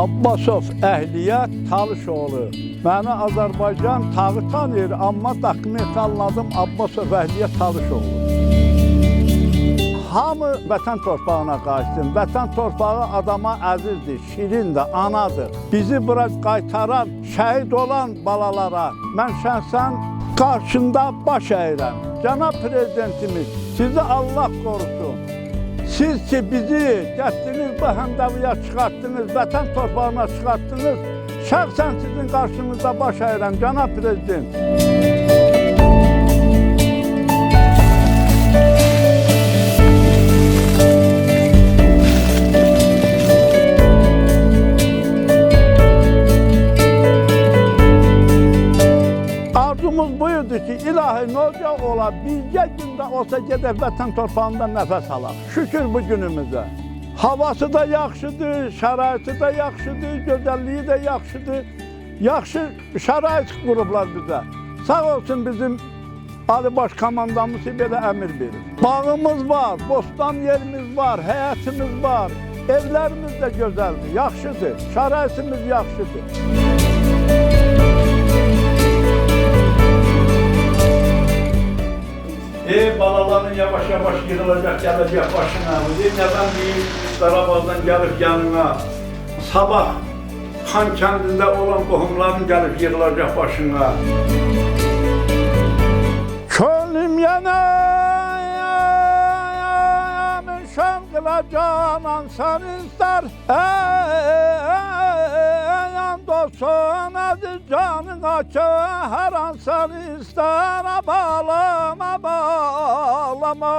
Abbasov Əhliyyət Talışoğlu. Məni Azərbaycan tağı tanıyır, amma dokumental adım Abbasov Əhliyyət Talışoğlu. Hamı vətən torpağına qayıtsın. Vətən torpağı adama əzizdir, şirindir, anadır. Bizi bura qaytaran, şəhid olan balalara mən şəxsən qarşında baş əyirəm. Cənab Prezidentimiz, sizi Allah qorusun. Siz ki bizi gətirdiniz, bu həmdəviyə çıxartdınız, vətən torpağına çıxartdınız, şəxsən sizin qarşınızda baş əyirəm, Cənab Prezident. Arzumuz buyurdu ki, ilahi nə olacaq ola, bircə gündə olsa gedək vətən torpağında nəfəs alaq. Şükür bu günümüzə. Havası da yaxşıdır, şəraiti də yaxşıdır, gözəlliyi də yaxşıdır. Yaxşı şərait qurublar bizə. Sağ olsun bizim Ali Baş Komandamız belə əmir verir. Bağımız var, bostan yerimiz var, həyətimiz var, evlərimiz də gözəldir, yaxşıdır, şəraitimiz yaxşıdır. Balaların yavaş-yavaş yığılacaq, gələcək başına. Nədən deyim, Qarabağdan gəlib yanına. Sabah Xan kəndində olan qohumların gəlib yığılacaq başına. Könlüm yanayamın şəmqıla canan sən istər. Yan dostun əziz canına ki, hər an sən istər. Bağlama, bağlama.